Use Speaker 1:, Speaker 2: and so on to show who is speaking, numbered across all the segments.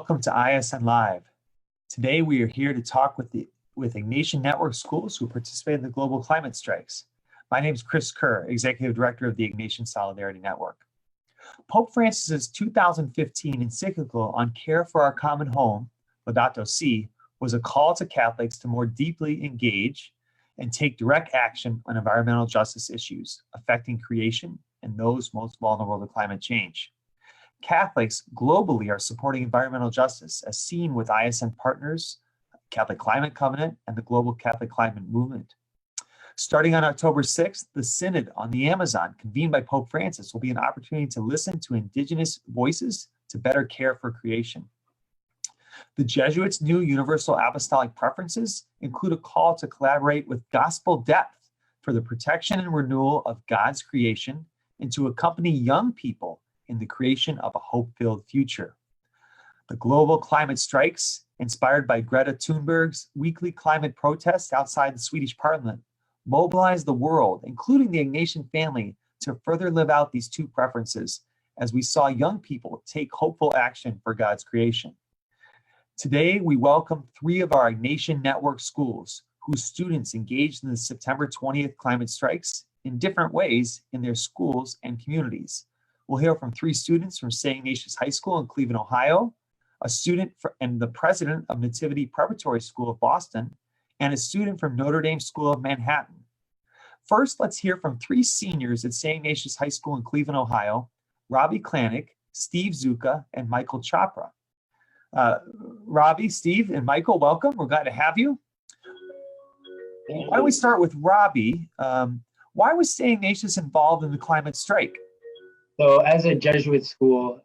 Speaker 1: welcome to ISN Live. Today we are here to talk with Ignatian Network schools who participate in the global climate strikes. My name is Chris Kerr, Executive Director of the Ignatian Solidarity Network. Pope Francis's 2015 encyclical on care for our common home, Laudato Si, was a call to Catholics to more deeply engage and take direct action on environmental justice issues affecting creation and those most vulnerable to climate change. Catholics globally are supporting environmental justice as seen with ISN partners, Catholic Climate Covenant, and the Global Catholic Climate Movement. Starting on October 6th, the Synod on the Amazon, convened by Pope Francis, will be an opportunity to listen to indigenous voices to better care for creation. The Jesuits' new universal apostolic preferences include a call to collaborate with gospel depth for the protection and renewal of God's creation and to accompany young people in the creation of a hope-filled future. The global climate strikes, inspired by Greta Thunberg's weekly climate protests outside the Swedish parliament, mobilized the world, including the Ignatian family, to further live out these two preferences as we saw young people take hopeful action for God's creation. Today, we welcome 3 of our Ignatian Network schools whose students engaged in the September 20th climate strikes in different ways in their schools and communities. We'll hear from 3 students from Saint Ignatius High School in Cleveland, Ohio, a student and the president of Nativity Preparatory School of Boston, and a student from Notre Dame School of Manhattan. First, let's hear from 3 seniors at Saint Ignatius High School in Cleveland, Ohio, Robbie Klanick, Steve Zuka, and Michael Chopra. Robbie, Steve, and Michael, welcome. We're glad to have you. Why don't we start with Robbie? Why was Saint Ignatius involved in the climate strike?
Speaker 2: So as a Jesuit school,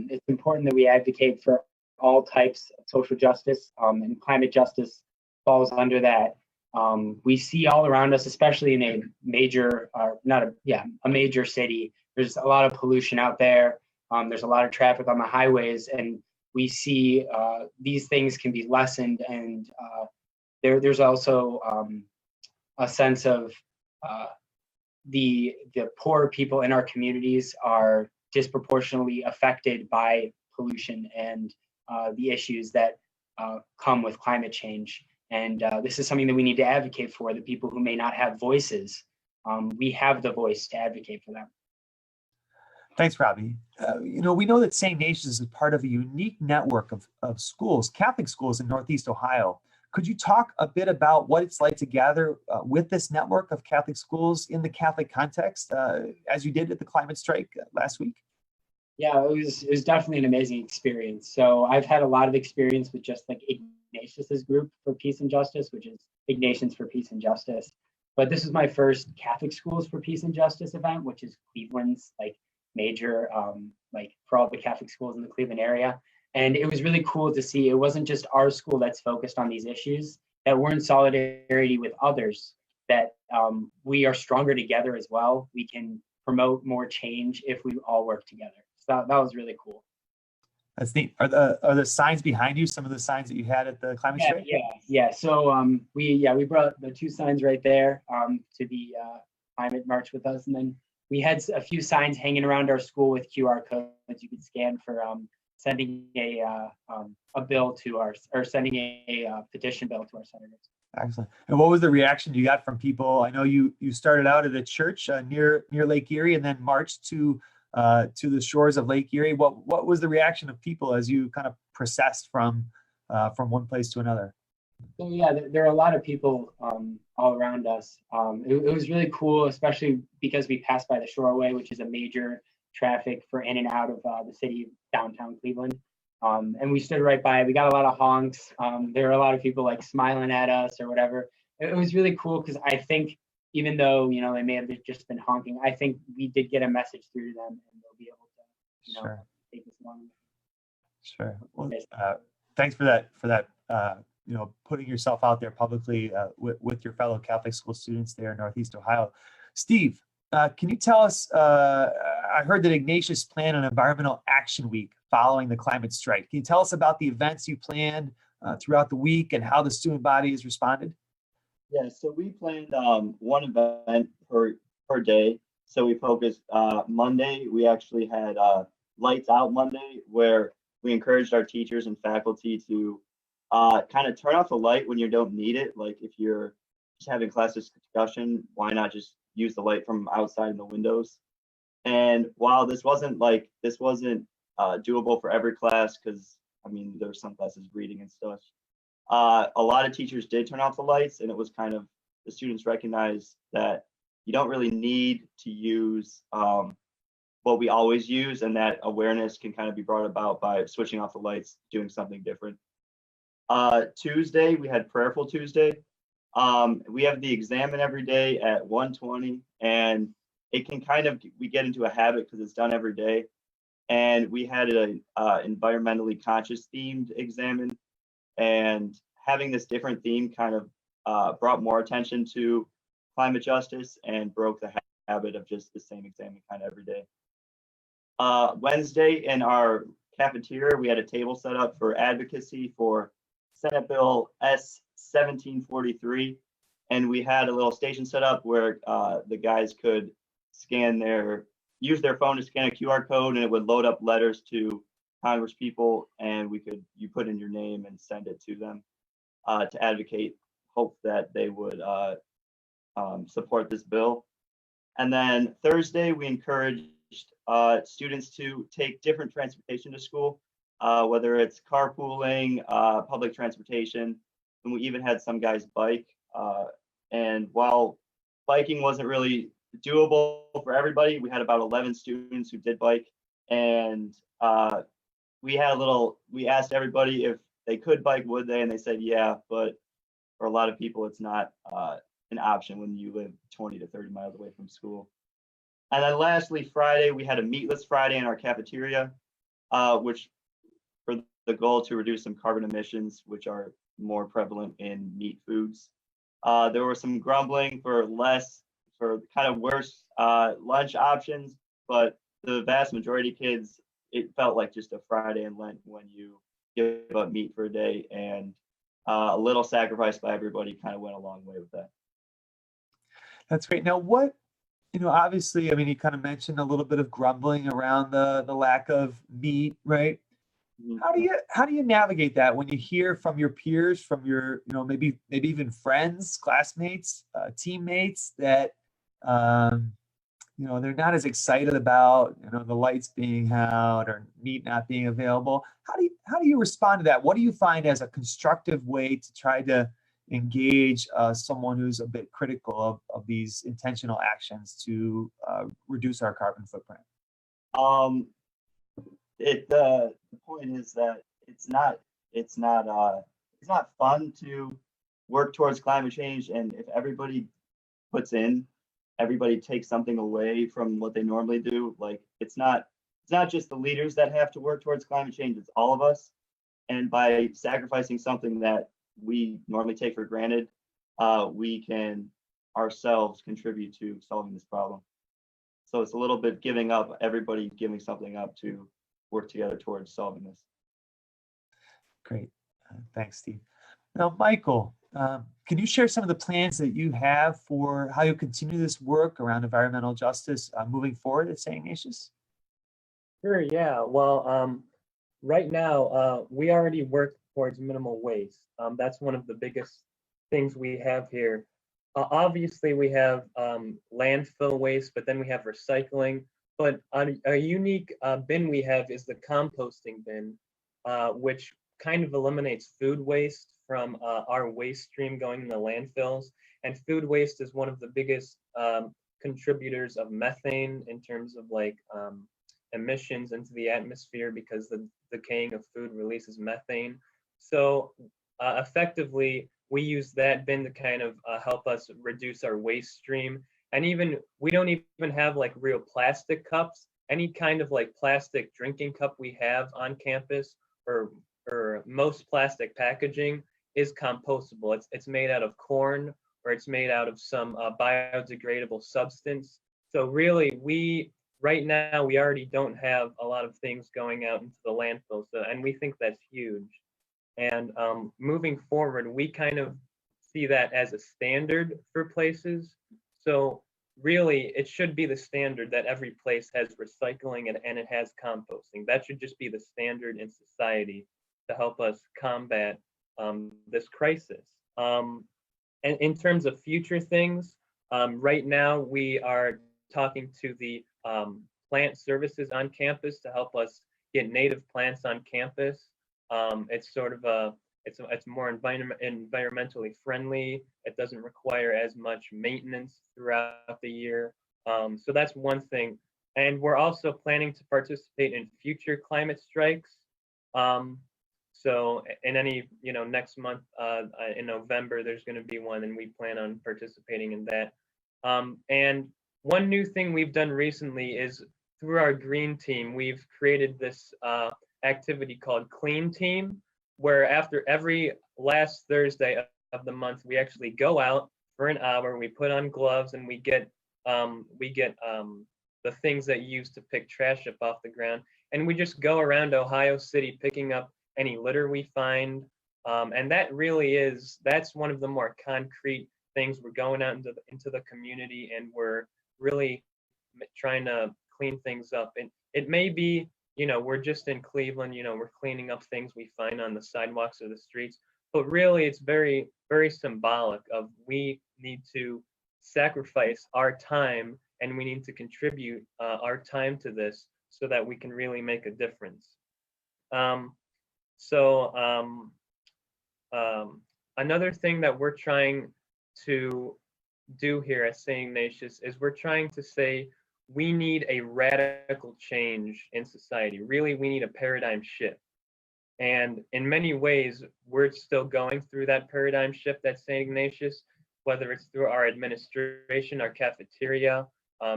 Speaker 2: it's important that we advocate for all types of social justice, and climate justice falls under that. We see all around us, especially in a major, a major city, there's a lot of pollution out there. There's a lot of traffic on the highways, and we see these things can be lessened. And there's also a sense of the poor people in our communities are disproportionately affected by pollution and the issues that come with climate change. And this is something that we need to advocate for, the people who may not have voices. We have the voice to advocate for them.
Speaker 1: Thanks, Robbie. We know that St. Ignatius is part of a unique network of schools, Catholic schools in Northeast Ohio. Could you talk a bit about what it's like to gather with this network of Catholic schools in the Catholic context, as you did at the climate strike last week?
Speaker 2: Yeah, it was definitely an amazing experience. So I've had a lot of experience with just like Ignatius's group for Peace and Justice, which is Ignatians for Peace and Justice. But this is my first Catholic Schools for Peace and Justice event, which is Cleveland's major, for all the Catholic schools in the Cleveland area. And it was really cool to see it wasn't just our school that's focused on these issues, that we're in solidarity with others, that we are stronger together as well. We can promote more change if we all work together. So that was really cool.
Speaker 1: That's neat. Are the signs behind you some of the signs that you had at the climate strike?
Speaker 2: Yeah. So we brought the 2 signs right there to the climate march with us, and then we had a few signs hanging around our school with QR codes you could scan for sending a bill to sending a petition bill to our senators.
Speaker 1: Excellent. And what was the reaction you got from people? I know you started out at a church near Lake Erie and then marched to the shores of Lake Erie. What was the reaction of people as you kind of processed from one place to another?
Speaker 2: So yeah, there are a lot of people all around us. It was really cool, especially because we passed by the Shoreway, which is a major traffic for in and out of the city of downtown Cleveland. And we stood right by it. We got a lot of honks. There were a lot of people smiling at us or whatever. It was really cool because I think even though they may have just been honking, I think we did get a message through to them, and they'll be able to
Speaker 1: Sure.
Speaker 2: take this along.
Speaker 1: Sure. Well, thanks for that. Putting yourself out there publicly with your fellow Catholic school students there in Northeast Ohio. Steve, can you tell us, I heard that Ignatius planned an environmental action week following the climate strike. Can you tell us about the events you planned throughout the week and how the student body has responded?
Speaker 3: Yeah, so we planned one event per day. So we focused Monday, we actually had Lights Out Monday, where we encouraged our teachers and faculty to kind of turn off the light when you don't need it. Like if you're just having class discussion, why not just use the light from outside in the windows? And while this wasn't doable for every class, because I mean there were some classes reading and stuff, a lot of teachers did turn off the lights, and it was kind of the students recognized that you don't really need to use what we always use, and that awareness can kind of be brought about by switching off the lights, doing something different. Tuesday, we had Prayerful Tuesday. We have the examen every day at 1:20, and it can kind of, we get into a habit because it's done every day. And we had an environmentally conscious themed examen, and having this different theme kind of brought more attention to climate justice and broke the habit of just the same examen kind of every day. Wednesday in our cafeteria, we had a table set up for advocacy for Senate Bill S 1743, and we had a little station set up where the guys could use their phone to scan a QR code, and it would load up letters to Congress people, and you put in your name and send it to them to advocate, hope that they would support this bill. And then Thursday, we encouraged students to take different transportation to school, whether it's carpooling, public transportation, and we even had some guys bike. And while biking wasn't really doable for everybody, we had about 11 students who did bike, and we asked everybody if they could bike, would they, and they said yeah, but for a lot of people it's not an option when you live 20 to 30 miles away from school. And then lastly, Friday, we had a meatless Friday in our cafeteria, which for the goal to reduce some carbon emissions, which are more prevalent in meat foods. There was some grumbling for kind of worse lunch options, but the vast majority of kids, it felt like just a Friday in Lent when you give up meat for a day, and a little sacrifice by everybody kind of went a long way with that.
Speaker 1: That's great. Now, obviously, I mean, you kind of mentioned a little bit of grumbling around the lack of meat, right?
Speaker 3: Mhm.
Speaker 1: How do you navigate that when you hear from your peers, from your, maybe even friends, classmates, teammates that, they're not as excited about, the lights being out or meat not being available? How do you respond to that? What do you find as a constructive way to try to engage someone who's a bit critical of these intentional actions to reduce our carbon footprint?
Speaker 3: The point is that it's not fun to work towards climate change, and if everybody takes something away from what they normally do, like it's not just the leaders that have to work towards climate change, it's all of us. And by sacrificing something that we normally take for granted, we can ourselves contribute to solving this problem. So it's a little bit everybody giving something up to work together towards solving this.
Speaker 1: Great. Thanks, Steve. Now, Michael, can you share some of the plans that you have for how you continue this work around environmental justice moving forward at St. Ignatius?
Speaker 4: Sure, yeah. Well, right now, we already work towards minimal waste. That's one of the biggest things we have here. Obviously, we have landfill waste, but then we have recycling. But a unique bin we have is the composting bin, which kind of eliminates food waste from our waste stream going in the landfills. And food waste is one of the biggest contributors of methane in terms of emissions into the atmosphere, because the decaying of food releases methane. So effectively, we use that bin to kind of help us reduce our waste stream. And we don't even have real plastic cups. Any kind of plastic drinking cup we have on campus, or most plastic packaging, is compostable. It's made out of corn, or it's made out of some biodegradable substance. So really, right now, we already don't have a lot of things going out into the landfill. And we think that's huge. And moving forward, we kind of see that as a standard for places. So really, it should be the standard that every place has recycling and it has composting. That should just be the standard in society to help us combat this crisis. And in terms of future things, right now we are talking to the plant services on campus to help us get native plants on campus. It's sort of it's more environmentally friendly. It doesn't require as much maintenance throughout the year. So that's one thing. And we're also planning to participate in future climate strikes. So in any, next month in November, there's going to be one, and we plan on participating in that. And one new thing we've done recently is through our green team, we've created this activity called Clean Team, where after every last Thursday of the month, we actually go out for an hour, we put on gloves, and we get the things that you use to pick trash up off the ground. And we just go around Ohio City picking up any litter we find. And that really that's one of the more concrete things. We're going out into the community, and we're really trying to clean things up. And it may be, we're just in Cleveland, we're cleaning up things we find on the sidewalks or the streets, but really it's very, very symbolic of we need to sacrifice our time, and we need to contribute our time to this so that we can really make a difference. Another thing that we're trying to do here at St. Ignatius is we're trying to say we need a radical change in society. Really, we need a paradigm shift. And in many ways, we're still going through that paradigm shift at St. Ignatius, whether it's through our administration, our cafeteria,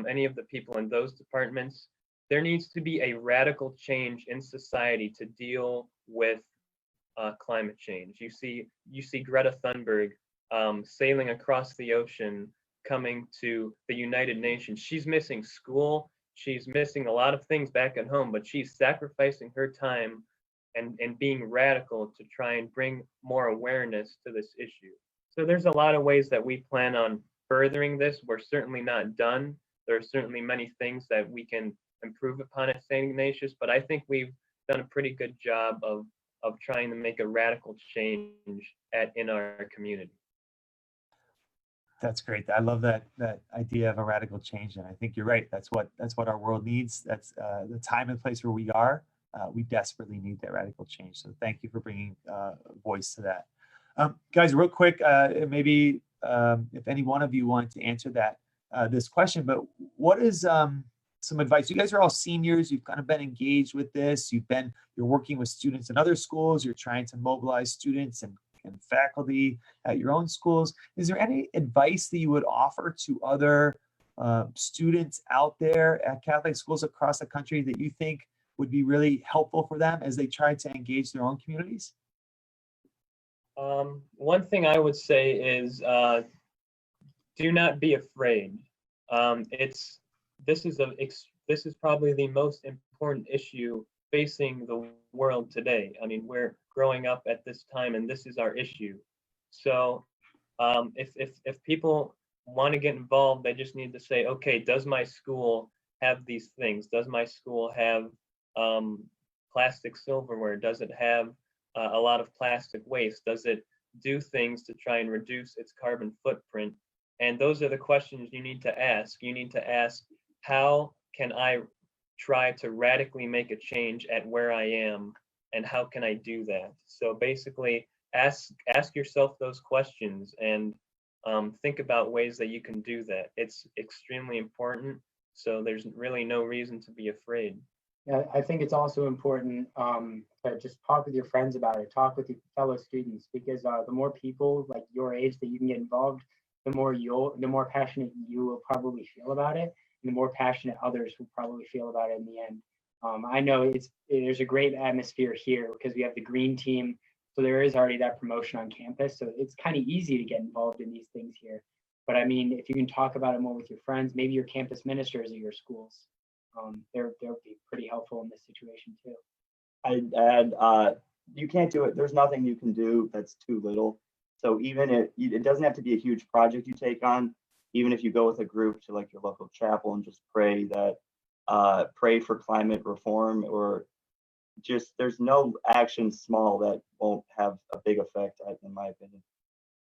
Speaker 4: any of the people in those departments. There needs to be a radical change in society to deal with climate change. You see Greta Thunberg sailing across the ocean, coming to the United Nations. She's missing school. She's missing a lot of things back at home, but she's sacrificing her time and being radical to try and bring more awareness to this issue. So there's a lot of ways that we plan on furthering this. We're certainly not done. There are certainly many things that we can improve upon at St. Ignatius, but I think we've done a pretty good job of trying to make a radical change in our community.
Speaker 1: That's great. I love that idea of a radical change, and I think you're right. That's what our world needs. That's the time and place where we are. We desperately need that radical change. So thank you for bringing voice to that. Guys, real quick, maybe if any one of you want to answer this question, but what is some advice? You guys are all seniors. You've kind of been engaged with this. You're working with students in other schools. You're trying to mobilize students and faculty at your own schools. Is there any advice that you would offer to other students out there at Catholic schools across the country that you think would be really helpful for them as they try to engage their own communities?
Speaker 4: One thing I would say is do not be afraid. This is probably the most important issue facing the world today. I mean, we're growing up at this time, and this is our issue. So if people want to get involved, they just need to say, okay, does my school have these things? Does my school have plastic silverware? Does it have a lot of plastic waste? Does it do things to try and reduce its carbon footprint? And those are the questions you need to ask. You need to ask, how can I try to radically make a change at where I am, and how can I do that? So basically, ask yourself those questions and think about ways that you can do that. It's extremely important. So there's really no reason to be afraid.
Speaker 2: Yeah, I think it's also important to just talk with your friends about it, talk with your fellow students, because the more people like your age that you can get involved, the more passionate you will probably feel about it, and the more passionate others will probably feel about it in the end. I know there's a great atmosphere here because we have the green team, so there is already that promotion on campus, so it's kind of easy to get involved in these things here. But I mean, if you can talk about it more with your friends, maybe your campus ministers at your schools, they'll be pretty helpful in this situation too.
Speaker 3: I'd add, you can't do it. There's nothing you can do that's too little. So even if it doesn't have to be a huge project you take on, even if you go with a group to like your local chapel and just pray for climate reform, or just there's no action small that won't have a big effect, in my opinion.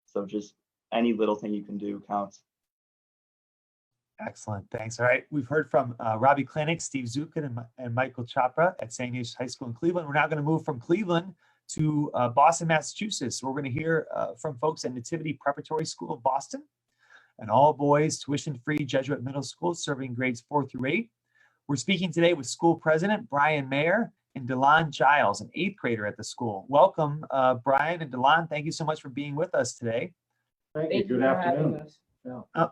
Speaker 3: So just any little thing you can do counts.
Speaker 1: Excellent, thanks. All right, we've heard from Robbie Klinik, Steve Zukin, and Michael Chopra at Saint Ignatius High School in Cleveland. We're now going to move from Cleveland to Boston, Massachusetts. We're going to hear from folks at Nativity Preparatory School of Boston, an all-boys, tuition-free Jesuit middle school serving grades 4 through 8. We're speaking today with school president Brian Mayer and Delon Giles, an 8th grader at the school. Welcome, Brian and Delon. Thank you so much for being with us today.
Speaker 5: Thank you. Good afternoon. Yeah.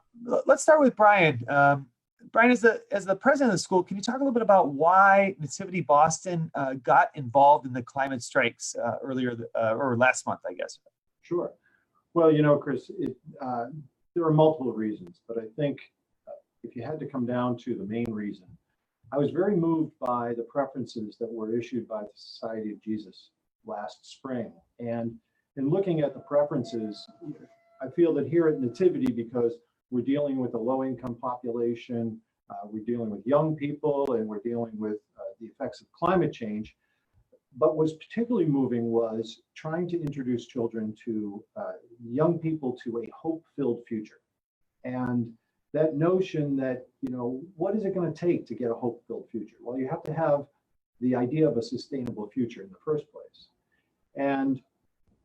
Speaker 1: Let's start with Brian. Brian, as the president of the school, can you talk a little bit about why Nativity Boston got involved in the climate strikes earlier or last month, I guess?
Speaker 5: Sure. Well, Chris, there are multiple reasons, but I think if you had to come down to the main reason, I was very moved by the preferences that were issued by the Society of Jesus last spring. And in looking at the preferences, I feel that here at Nativity, because we're dealing with a low-income population, we're dealing with young people, and we're dealing with the effects of climate change. But what's particularly moving was trying to introduce children to young people to a hope-filled future. And that notion that, what is it going to take to get a hope-filled future? Well, you have to have the idea of a sustainable future in the first place. And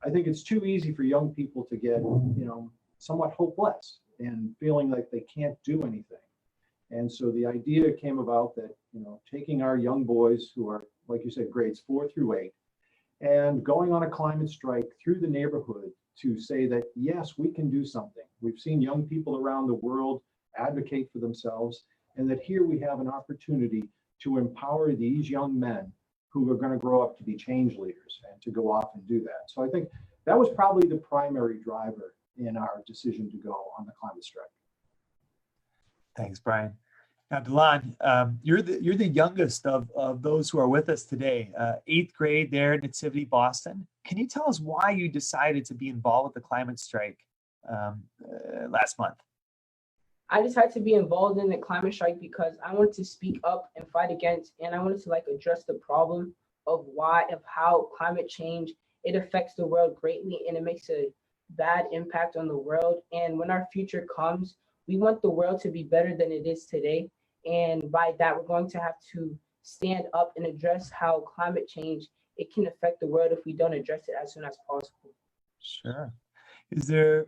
Speaker 5: I think it's too easy for young people to get, somewhat hopeless and feeling like they can't do anything. And so the idea came about that, taking our young boys who are, like you said, grades 4 through 8, and going on a climate strike through the neighborhood to say that, yes, we can do something. We've seen young people around the world advocate for themselves, and that here we have an opportunity to empower these young men who are going to grow up to be change leaders and to go off and do that. So I think that was probably the primary driver in our decision to go on the climate strike.
Speaker 1: Thanks, Brian. Now, Delon, you're the youngest of those who are with us today, 8th grade there at Nativity Boston. Can you tell us why you decided to be involved with the climate strike last month?
Speaker 6: I decided to be involved in the climate strike because I wanted to speak up and fight against, and I wanted to address the problem of how climate change, it affects the world greatly, and it makes a bad impact on the world. And when our future comes, we want the world to be better than it is today. And by that, we're going to have to stand up and address how climate change, it can affect the world if we don't address it as soon as possible.
Speaker 1: Sure. Is there,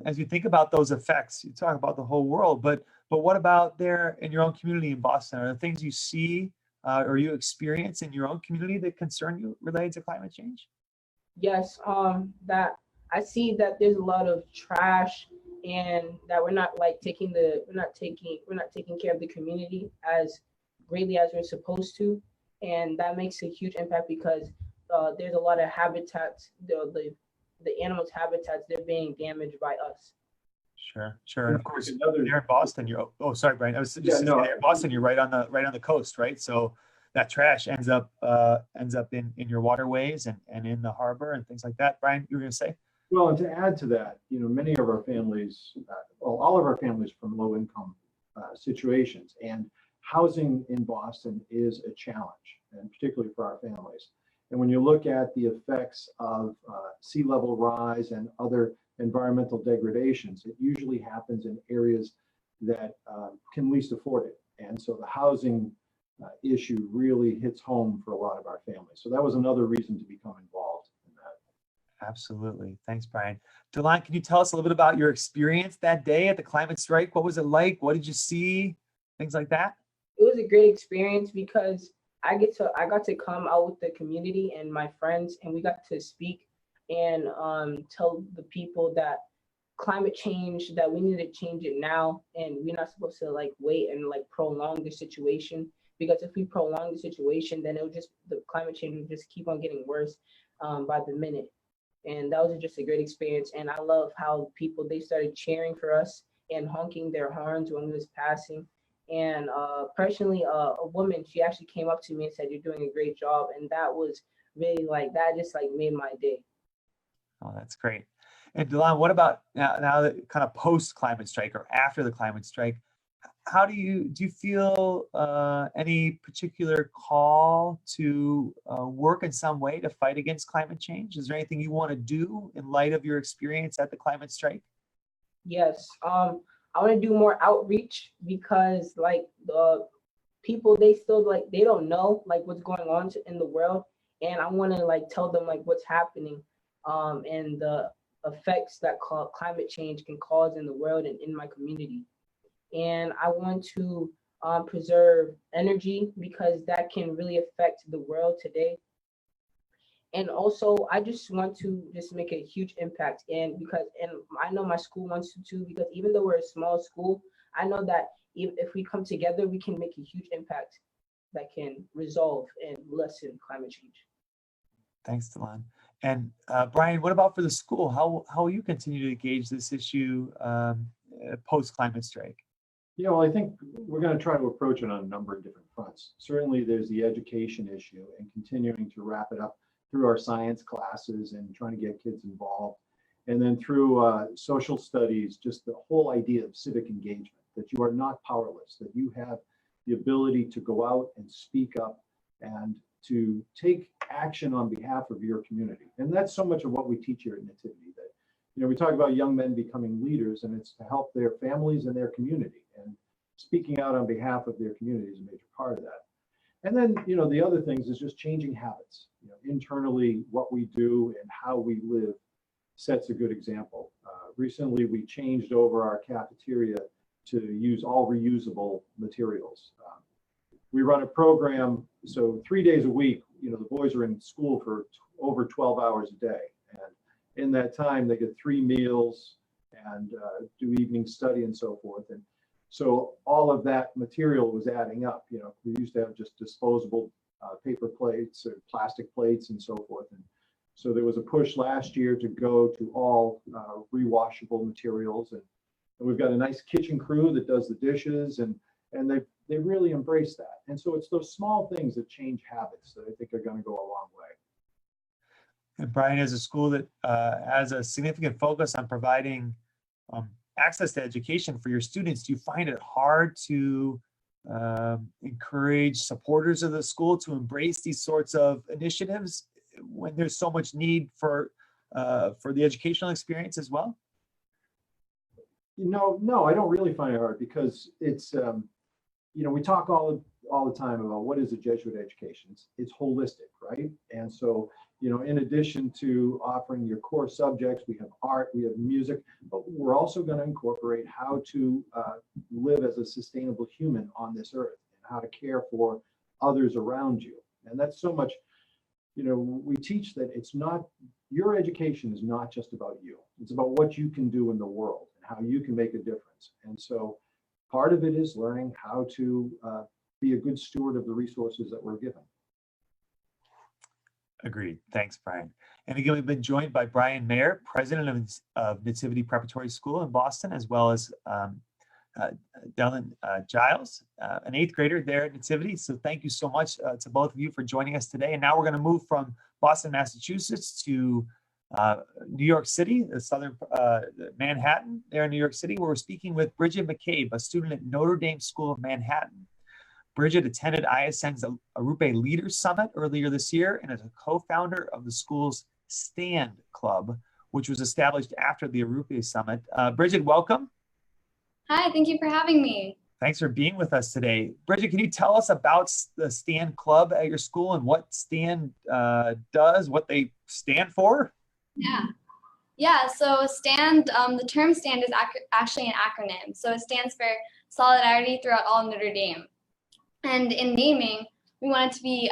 Speaker 1: as you think about those effects, you talk about the whole world, but what about there in your own community in Boston? Are there things you see or you experience in your own community that concern you related to climate change?
Speaker 6: Yes, that I see that there's a lot of trash, and that we're not taking care of the community as greatly as we're supposed to, and that makes a huge impact because there's a lot of habitats, the animals' habitats, they're being damaged by us.
Speaker 1: Sure. And of course, you're in Boston. Sorry, Brian. I was just in Boston. You're right on the coast, right? So that trash ends up in your waterways and in the harbor and things like that. Brian, you were going to say?
Speaker 5: Well, and to add to that, many of our families, all of our families from low-income situations, and housing in Boston is a challenge, and particularly for our families. And when you look at the effects of sea level rise and other environmental degradations, it usually happens in areas that can least afford it. And so the housing issue really hits home for a lot of our families. So that was another reason to become involved in that.
Speaker 1: Absolutely. Thanks, Brian. Delon, can you tell us a little bit about your experience that day at the climate strike? What was it like? What did you see? Things like that?
Speaker 6: It was a great experience because I got to come out with the community and my friends, and we got to speak and tell the people that climate change, that we need to change it now, and we're not supposed to wait and prolong the situation, because if we prolong the situation, then the climate change will just keep on getting worse by the minute. And that was just a great experience. And I love how they started cheering for us and honking their horns when we was passing. And personally, a woman, she actually came up to me and said, "You're doing a great job." And that was really that just made my day.
Speaker 1: Oh, that's great. And Delon, what about now that kind of post climate strike or after the climate strike? How do you feel any particular call to work in some way to fight against climate change? Is there anything you want to do in light of your experience at the climate strike?
Speaker 6: Yes. I want to do more outreach because like the people, they still like, they don't know like what's going on in the world. And I want to like tell them like what's happening and the effects that climate change can cause in the world and in my community. And I want to preserve energy because that can really affect the world today. And also, I just want to just make a huge impact. And I know my school wants to too, because even though we're a small school, I know that if we come together, we can make a huge impact that can resolve and lessen climate change.
Speaker 1: Thanks, Delon. And Brian, what about for the school? How will you continue to engage this issue post climate strike?
Speaker 5: Yeah, well, I think we're going to try to approach it on a number of different fronts. Certainly, there's the education issue and continuing to wrap it up through our science classes and trying to get kids involved. And then through social studies, just the whole idea of civic engagement, that you are not powerless, that you have the ability to go out and speak up and to take action on behalf of your community. And that's so much of what we teach here at Nativity, that, you know, we talk about young men becoming leaders, and it's to help their families and their community. And speaking out on behalf of their community is a major part of that. And then, you know, the other things is just changing habits. You know, internally, what we do and how we live sets a good example. Recently, we changed over our cafeteria to use all reusable materials. We run a program, so 3 days a week, you know, the boys are in school for over 12 hours a day. And in that time, they get 3 meals and do evening study and so forth. And so all of that material was adding up. You know, we used to have just disposable paper plates or plastic plates and so forth. And so there was a push last year to go to all rewashable materials. And we've got a nice kitchen crew that does the dishes, and they really embrace that. And so it's those small things that change habits that I think are going to go a long way.
Speaker 1: And Brian, as a school that has a significant focus on providing access to education for your students, do you find it hard to encourage supporters of the school to embrace these sorts of initiatives when there's so much need for the educational experience as well?
Speaker 5: No, I don't really find it hard, because it's, you know, we talk all the time about what is a Jesuit education. It's holistic, right? And so, you know, in addition to offering your core subjects, we have art, we have music, but we're also going to incorporate how to live as a sustainable human on this earth and how to care for others around you. And that's so much, you know, we teach that it's not, your education is not just about you. It's about what you can do in the world and how you can make a difference. And so part of it is learning how to be a good steward of the resources that we're given.
Speaker 1: Agreed. Thanks, Brian. And again, we've been joined by Brian Mayer, president of Nativity Preparatory School in Boston, as well as Dylan Giles, an 8th grader there at Nativity. So thank you so much to both of you for joining us today. And now we're going to move from Boston, Massachusetts to New York City, the southern Manhattan there in New York City, where we're speaking with Bridget McCabe, a student at Notre Dame School of Manhattan. Bridget attended ISN's Arupe Leaders Summit earlier this year and is a co-founder of the school's Stand Club, which was established after the Arupe Summit. Bridget, welcome.
Speaker 7: Hi, thank you for having me.
Speaker 1: Thanks for being with us today. Bridget, can you tell us about the Stand Club at your school and what Stand does, what they stand for?
Speaker 7: Yeah, so STAND, the term STAND is actually an acronym. So it stands for Solidarity Throughout All Notre Dame. And in naming, we want it to be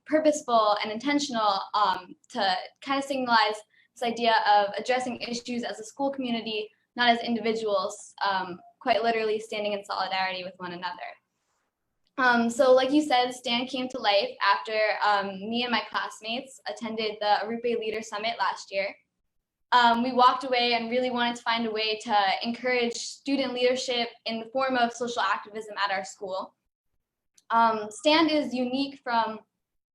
Speaker 7: purposeful and intentional to kind of signalize this idea of addressing issues as a school community, not as individuals, quite literally standing in solidarity with one another. So like you said, STAND came to life after me and my classmates attended the Arupe Leader Summit last year. We walked away and really wanted to find a way to encourage student leadership in the form of social activism at our school. STAND is unique from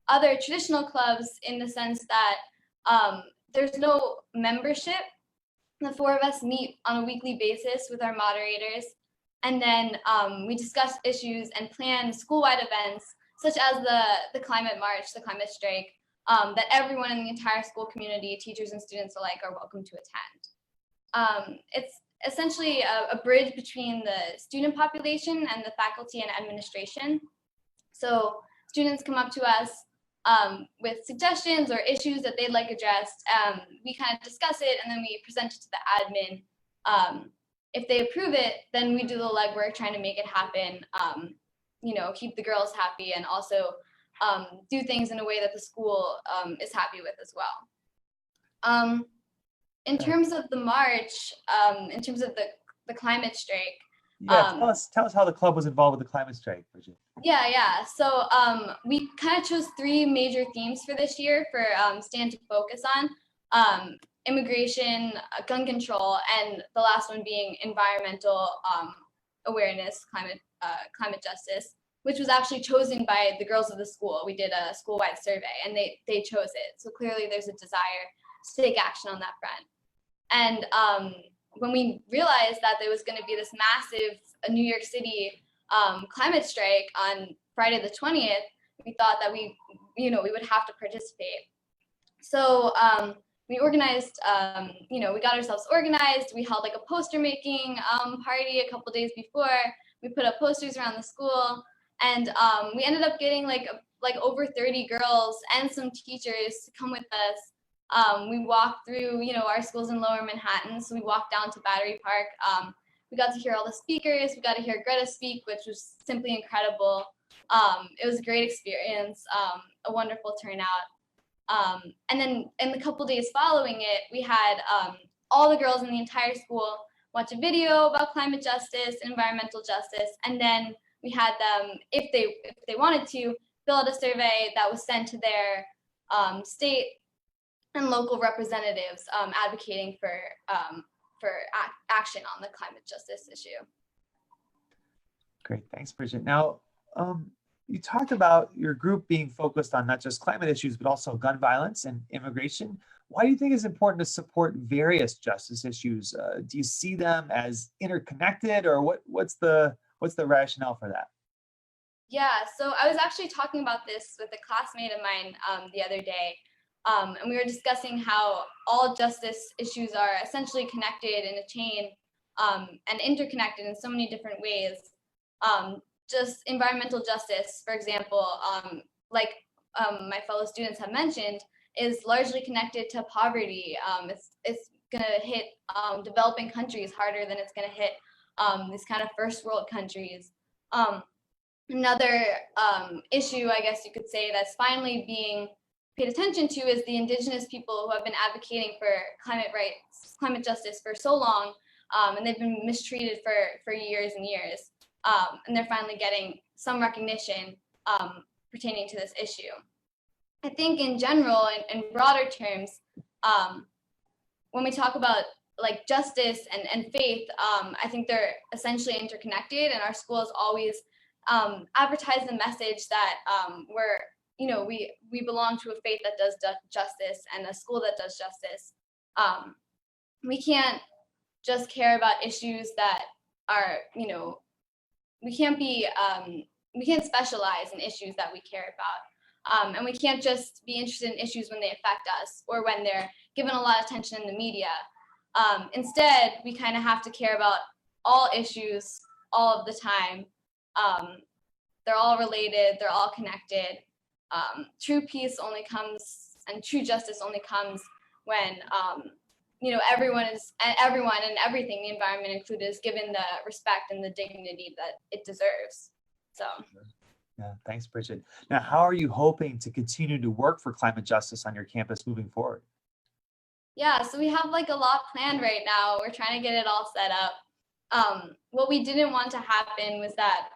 Speaker 7: other traditional clubs in the sense that there's no membership The four of us meet on a weekly basis with our moderators, and then we discuss issues and plan school-wide events such as the climate march, the climate strike, that everyone in the entire school community, teachers and students alike, are welcome to attend. It's essentially a bridge between the student population and the faculty and administration. So students come up to us with suggestions or issues that they'd like addressed. We kind of discuss it, and then we present it to the admin. If they approve it, then we do the legwork trying to make it happen, keep the girls happy, and also do things in a way that the school is happy with as well. In terms of the march, in terms of the climate strike.
Speaker 1: Yeah, tell us how the club was involved with the climate strike, Bridget.
Speaker 7: Yeah. So we kind of chose three major themes for this year for Stan to focus on. Immigration, gun control, and the last one being environmental awareness, climate justice, which was actually chosen by the girls of the school. We did a school-wide survey, and they chose it. So clearly there's a desire to take action on that front. And when we realized that there was going to be this massive New York City climate strike on Friday the 20th, we thought that we would have to participate. So we organized, we got ourselves organized. We held like a poster making party a couple days before. We put up posters around the school, and we ended up getting like over 30 girls and some teachers to come with us. We walked through, our schools in Lower Manhattan. So we walked down to Battery Park. We got to hear all the speakers. We got to hear Greta speak, which was simply incredible. It was a great experience, a wonderful turnout. And then in the couple days following it, we had all the girls in the entire school watch a video about climate justice and environmental justice. And then we had them, if they wanted to, fill out a survey that was sent to their state and local representatives advocating for action on the climate justice issue.
Speaker 1: Great, thanks, Bridget. Now, you talked about your group being focused on not just climate issues, but also gun violence and immigration. Why do you think it's important to support various justice issues? Do you see them as interconnected, or what's the rationale for that?
Speaker 7: Yeah, so I was actually talking about this with a classmate of mine the other day, and we were discussing how all justice issues are essentially connected in a chain and interconnected in so many different ways. Just environmental justice, for example, like my fellow students have mentioned, is largely connected to poverty. It's going to hit developing countries harder than it's going to hit these kind of first world countries. Another issue, I guess you could say, that's finally being paid attention to is the indigenous people who have been advocating for climate rights, climate justice for so long, and they've been mistreated for years and years. And they're finally getting some recognition pertaining to this issue. I think in general, in broader terms, when we talk about like justice and faith, I think they're essentially interconnected, and our schools always advertise the message that we belong to a faith that does justice and a school that does justice. We can't just care about issues that are, we can't specialize in issues that we care about. And we can't just be interested in issues when they affect us or when they're given a lot of attention in the media. Instead, we kind of have to care about all issues all of the time. They're all related, they're all connected. True peace only comes, and true justice only comes when everyone and everything, the environment included, is given the respect and the dignity that it deserves. So.
Speaker 1: Yeah, thanks, Bridget. Now, how are you hoping to continue to work for climate justice on your campus moving forward?
Speaker 7: Yeah, so we have like a lot planned right now. We're trying to get it all set up. What we didn't want to happen was that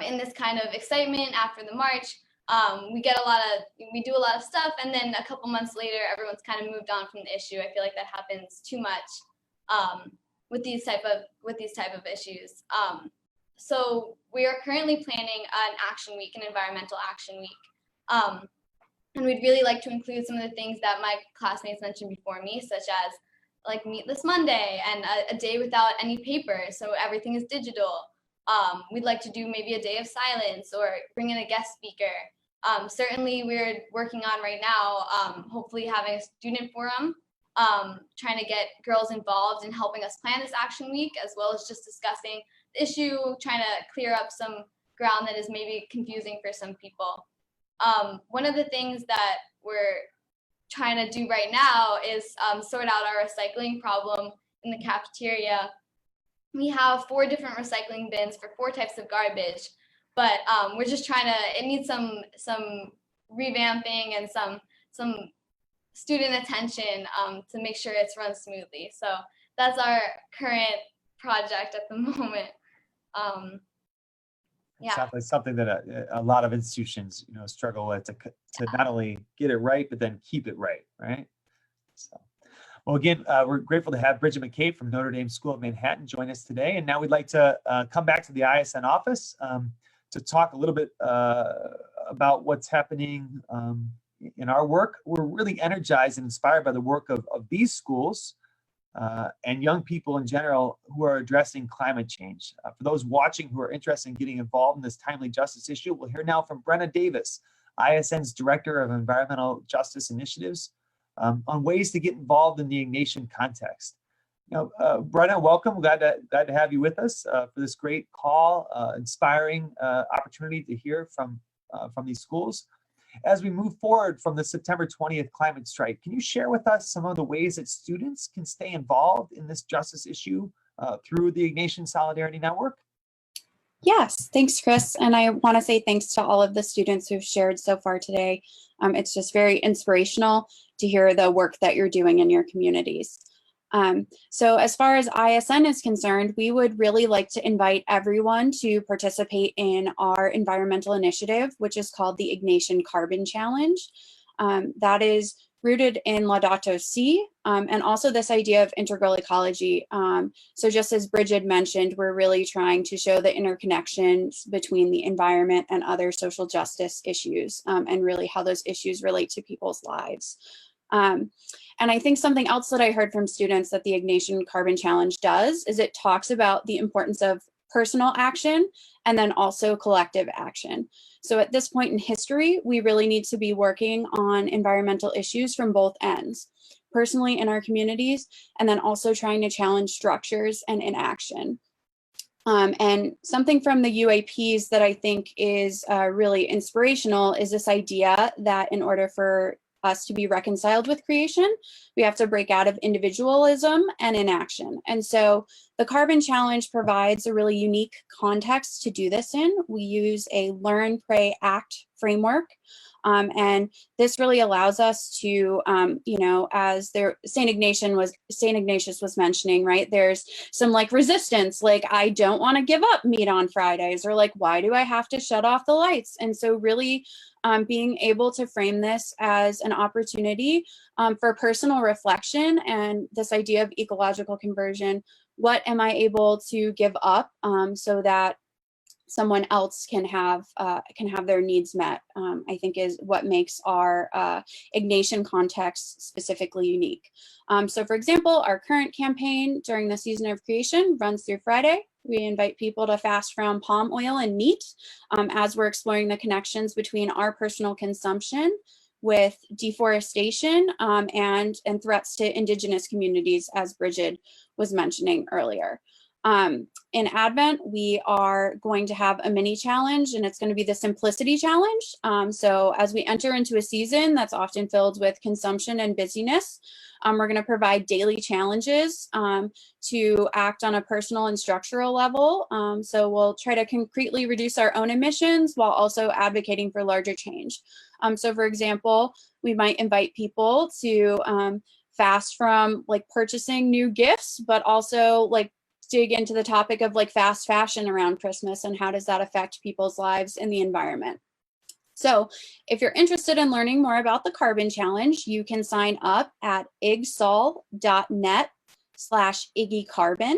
Speaker 7: in this kind of excitement after the march, we do a lot of stuff, and then a couple months later, everyone's kind of moved on from the issue. I feel like that happens too much with these type of issues. So we are currently planning an action week, an environmental action week. And we'd really like to include some of the things that my classmates mentioned before me, such as like meet this Monday and a day without any paper, so everything is digital. We'd like to do maybe a day of silence or bring in a guest speaker. Certainly we're working on right now, hopefully having a student forum, trying to get girls involved in helping us plan this action week, as well as just discussing the issue, trying to clear up some ground that is maybe confusing for some people. One of the things that we're trying to do right now is sort out our recycling problem in the cafeteria. We have 4 different recycling bins for 4 types of garbage, but we're just trying to, it needs some revamping and some student attention to make sure it's run smoothly. So that's our current project at the moment. Yeah.
Speaker 1: Sounds like something that a lot of institutions, struggle with to not only get it right, but then keep it right, right? So, well, again, we're grateful to have Bridget McCabe from Notre Dame School of Manhattan join us today. And now we'd like to come back to the ISN office to talk a little bit about what's happening in our work. We're really energized and inspired by the work of these schools and young people in general who are addressing climate change. For those watching who are interested in getting involved in this timely justice issue, we'll hear now from Brenna Davis, ISN's Director of Environmental Justice Initiatives, on ways to get involved in the Ignatian context. Brenna, welcome. Glad to have you with us for this great call, inspiring opportunity to hear from these schools. As we move forward from the September 20th climate strike, can you share with us some of the ways that students can stay involved in this justice issue through the Ignatian Solidarity Network?
Speaker 8: Yes, thanks, Chris. And I want to say thanks to all of the students who've shared so far today. It's just very inspirational to hear the work that you're doing in your communities. So as far as ISN is concerned, we would really like to invite everyone to participate in our environmental initiative, which is called the Ignatian Carbon Challenge. That is rooted in Laudato Si, and also this idea of integral ecology. So just as Bridget mentioned, we're really trying to show the interconnections between the environment and other social justice issues, and really how those issues relate to people's lives. And I think something else that I heard from students that the Ignatian Carbon Challenge does is it talks about the importance of personal action and then also collective action. So at this point in history, we really need to be working on environmental issues from both ends, personally in our communities, and then also trying to challenge structures and inaction. And something from the UAPs that I think is really inspirational is this idea that in order for us to be reconciled with creation, we have to break out of individualism and inaction. And so the Carbon Challenge provides a really unique context to do this in. We use a learn, pray, act framework. And this really allows us to, as Saint Ignatius was mentioning, right? There's some like resistance, like I don't want to give up meat on Fridays, or like, why do I have to shut off the lights? And so really being able to frame this as an opportunity for personal reflection and this idea of ecological conversion. What am I able to give up so that someone else can have their needs met, I think is what makes our Ignatian context specifically unique. So for example, our current campaign during the season of creation runs through Friday. We invite people to fast from palm oil and meat as we're exploring the connections between our personal consumption with deforestation and threats to Indigenous communities, as Bridget was mentioning earlier. In Advent, we are going to have a mini challenge, and it's going to be the Simplicity Challenge. So as we enter into a season that's often filled with consumption and busyness, we're going to provide daily challenges to act on a personal and structural level. So we'll try to concretely reduce our own emissions while also advocating for larger change. So for example, we might invite people to fast from like purchasing new gifts, but also like dig into the topic of like fast fashion around Christmas and how does that affect people's lives and the environment. So if you're interested in learning more about the Carbon Challenge, you can sign up at igsol.net/iggycarbon.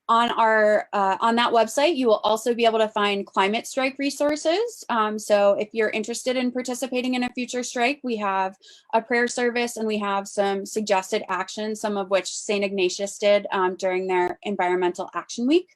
Speaker 8: On that website, you will also be able to find climate strike resources. So if you're interested in participating in a future strike, we have a prayer service and we have some suggested actions, some of which Saint Ignatius did during their Environmental Action Week.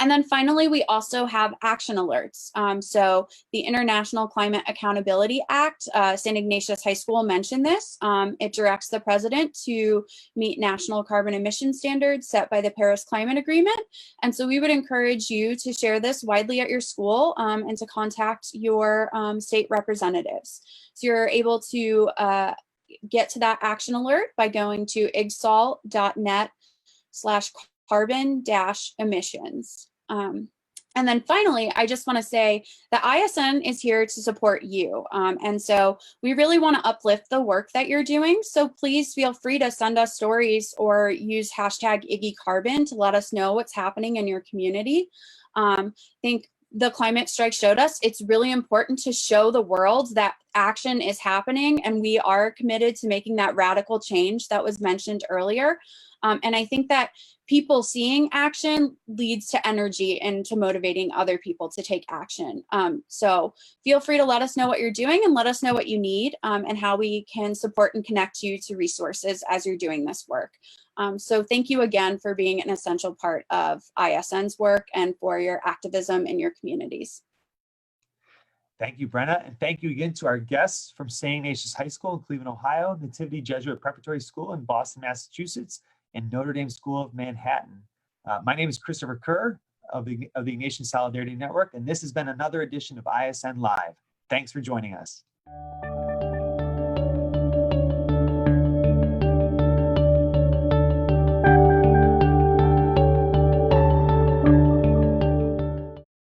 Speaker 8: And then finally, we also have action alerts. So the International Climate Accountability Act, Saint Ignatius High School mentioned this. It directs the president to meet national carbon emission standards set by the Paris Climate Agreement. And so we would encourage you to share this widely at your school and to contact your state representatives. So you're able to get to that action alert by going to igsol.net/carbon-emissions. And then finally, I just want to say that ISN is here to support you. And so we really want to uplift the work that you're doing. So please feel free to send us stories or use hashtag #IggyCarbon to let us know what's happening in your community. I think the climate strike showed us it's really important to show the world that action is happening, and we are committed to making that radical change that was mentioned earlier. And I think that people seeing action leads to energy and to motivating other people to take action. So feel free to let us know what you're doing and let us know what you need and how we can support and connect you to resources as you're doing this work. So thank you again for being an essential part of ISN's work and for your activism in your communities.
Speaker 1: Thank you, Brenna, and thank you again to our guests from St. Ignatius High School in Cleveland, Ohio, Nativity Jesuit Preparatory School in Boston, Massachusetts, and Notre Dame School of Manhattan. My name is Christopher Kerr of the Ignatian Solidarity Network, and this has been another edition of ISN Live. Thanks for joining us.